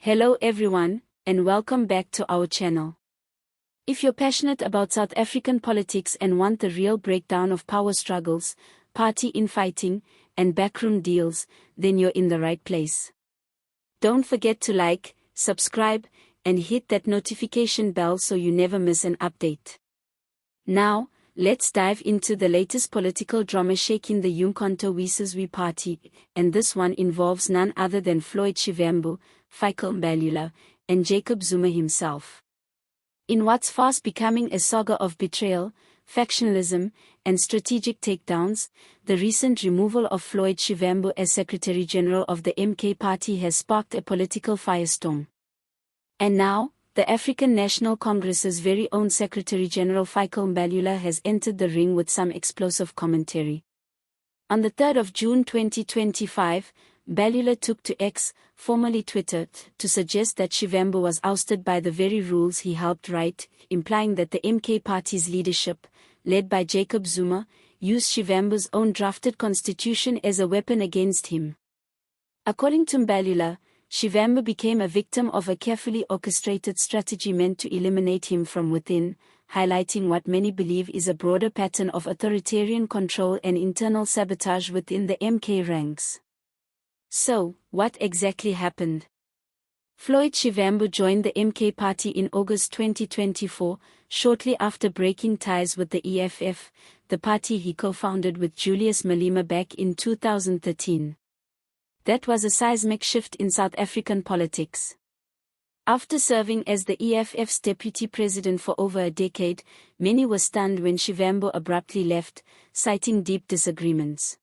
Hello everyone, and welcome back to our channel. If you're passionate about South African politics and want the real breakdown of power struggles, party infighting, and backroom deals, then you're in the right place. Don't forget to like, subscribe, and hit that notification bell so you never miss an update. Now, let's dive into the latest political drama shaking the uMkhonto weSizwe party, and this one involves none other than Floyd Shivambu, Fikile Mbalula, and Jacob Zuma himself. In what's fast becoming a saga of betrayal, factionalism, and strategic takedowns, the recent removal of Floyd Shivambu as Secretary General of the MK Party has sparked a political firestorm. And now, the African National Congress's very own Secretary General Fikile Mbalula has entered the ring with some explosive commentary. On the 3rd of June 2025, Mbalula took to X, formerly Twitter, to suggest that Shivambu was ousted by the very rules he helped write, implying that the MK Party's leadership, led by Jacob Zuma, used Shivambu's own drafted constitution as a weapon against him. According to Mbalula, Shivambu became a victim of a carefully orchestrated strategy meant to eliminate him from within, highlighting what many believe is a broader pattern of authoritarian control and internal sabotage within the MK ranks. So, what exactly happened? Floyd Shivambu joined the MK Party in August 2024, shortly after breaking ties with the EFF, the party he co-founded with Julius Malema back in 2013. That was a seismic shift in South African politics. After serving as the EFF's deputy president for over a decade, many were stunned when Shivambu abruptly left, citing deep disagreements.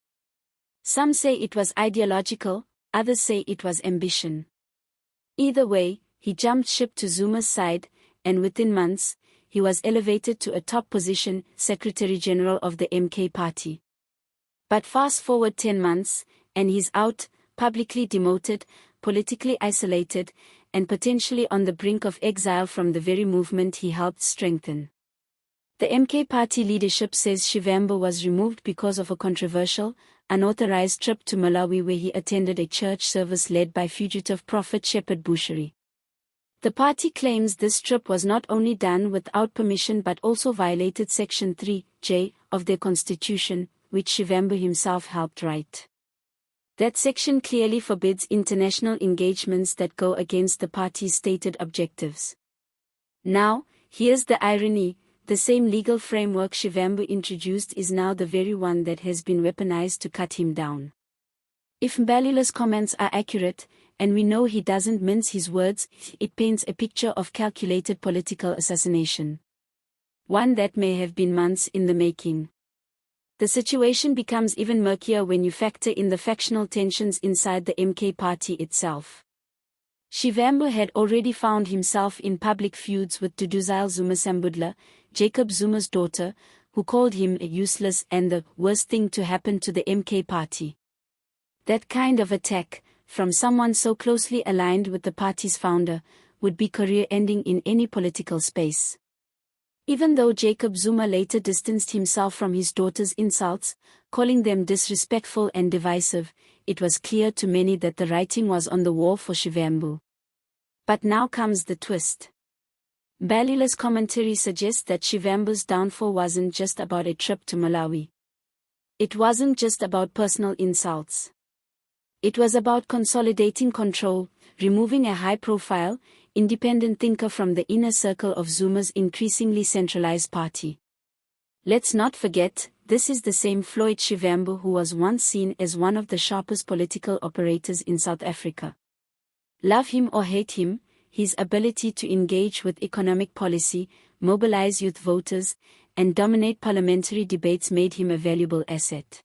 Some say it was ideological, others say it was ambition. Either way, he jumped ship to Zuma's side, and within months, he was elevated to a top position, Secretary General of the MK Party. But fast forward 10 months, and he's out, publicly demoted, politically isolated, and potentially on the brink of exile from the very movement he helped strengthen. The MK Party leadership says Shivambu was removed because of a controversial, unauthorized trip to Malawi where he attended a church service led by fugitive prophet Shepherd Bushiri. The party claims this trip was not only done without permission but also violated Section 3J of their constitution, which Shivambu himself helped write. That section clearly forbids international engagements that go against the party's stated objectives. Now, here's the irony. The same legal framework Shivambu introduced is now the very one that has been weaponized to cut him down. If Mbalula's comments are accurate, and we know he doesn't mince his words, it paints a picture of calculated political assassination. One that may have been months in the making. The situation becomes even murkier when you factor in the factional tensions inside the MK Party itself. Shivambu had already found himself in public feuds with Duduzile Zuma-Sambudla, Jacob Zuma's daughter, who called him useless and the worst thing to happen to the MK Party. That kind of attack, from someone so closely aligned with the party's founder, would be career-ending in any political space. Even though Jacob Zuma later distanced himself from his daughter's insults, calling them disrespectful and divisive, it was clear to many that the writing was on the wall for Shivambu. But now comes the twist. Mbalula's commentary suggests that Shivambu's downfall wasn't just about a trip to Malawi. It wasn't just about personal insults. It was about consolidating control, removing a high-profile, independent thinker from the inner circle of Zuma's increasingly centralized party. Let's not forget, this is the same Floyd Shivambu who was once seen as one of the sharpest political operators in South Africa. Love him or hate him, his ability to engage with economic policy, mobilize youth voters, and dominate parliamentary debates made him a valuable asset.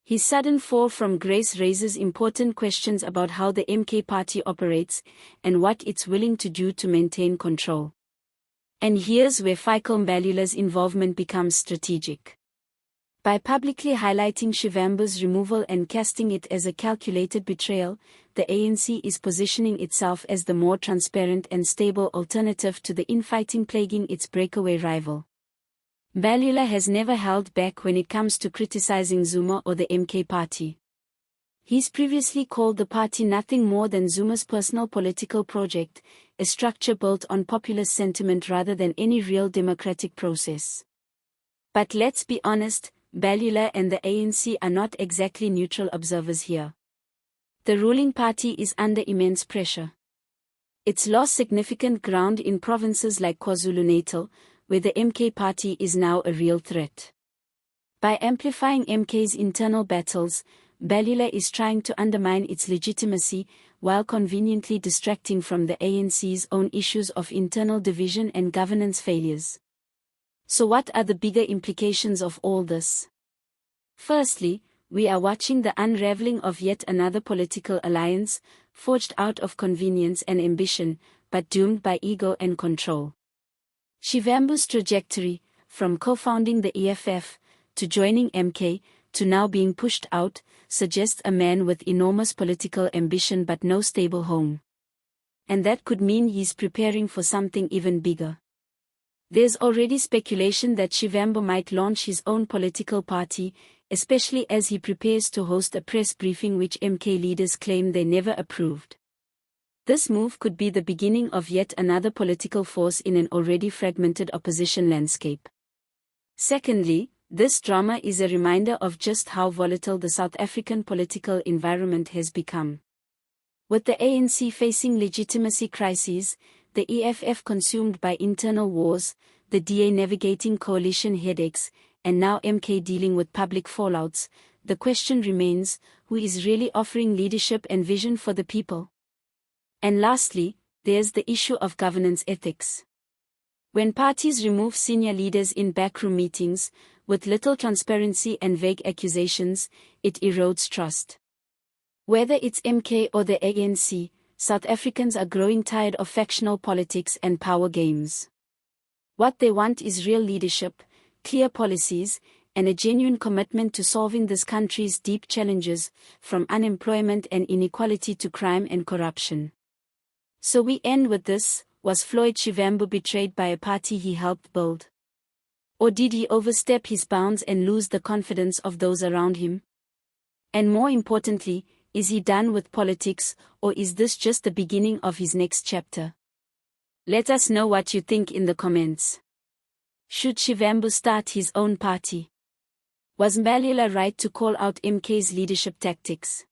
His sudden fall from grace raises important questions about how the MK Party operates, and what it's willing to do to maintain control. And here's where Fikile Mbalula's involvement becomes strategic. By publicly highlighting Shivambu's removal and casting it as a calculated betrayal, the ANC is positioning itself as the more transparent and stable alternative to the infighting plaguing its breakaway rival. Mbalula has never held back when it comes to criticizing Zuma or the MK Party. He's previously called the party nothing more than Zuma's personal political project, a structure built on populist sentiment rather than any real democratic process. But let's be honest, Mbalula and the ANC are not exactly neutral observers here. The ruling party is under immense pressure. It's lost significant ground in provinces like KwaZulu-Natal, where the MK party is now a real threat. By amplifying MK's internal battles, Mbalula is trying to undermine its legitimacy, while conveniently distracting from the ANC's own issues of internal division and governance failures. So what are the bigger implications of all this? Firstly, we are watching the unraveling of yet another political alliance, forged out of convenience and ambition, but doomed by ego and control. Shivambu's trajectory, from co-founding the EFF, to joining MK, to now being pushed out, suggests a man with enormous political ambition but no stable home. And that could mean he's preparing for something even bigger. There's already speculation that Shivambu might launch his own political party, especially as he prepares to host a press briefing which MK leaders claim they never approved. This move could be the beginning of yet another political force in an already fragmented opposition landscape. Secondly, this drama is a reminder of just how volatile the South African political environment has become. With the ANC facing legitimacy crises, the EFF consumed by internal wars, the DA navigating coalition headaches, and now MK dealing with public fallouts, the question remains, who is really offering leadership and vision for the people? And lastly, there's the issue of governance ethics. When parties remove senior leaders in backroom meetings, with little transparency and vague accusations, it erodes trust. Whether it's MK or the ANC, South Africans are growing tired of factional politics and power games. What they want is real leadership, clear policies, and a genuine commitment to solving this country's deep challenges, from unemployment and inequality to crime and corruption. So we end with this: was Floyd Shivambu betrayed by a party he helped build? Or did he overstep his bounds and lose the confidence of those around him? And more importantly, is he done with politics, or is this just the beginning of his next chapter? Let us know what you think in the comments. Should Shivambu start his own party? Was Mbalula right to call out MK's leadership tactics?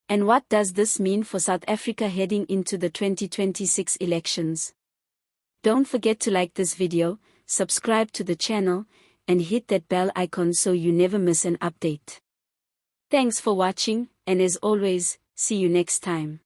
And what does this mean for South Africa heading into the 2026 elections? Don't forget to like this video, subscribe to the channel, and hit that bell icon so you never miss an update. Thanks for watching, and as always, see you next time.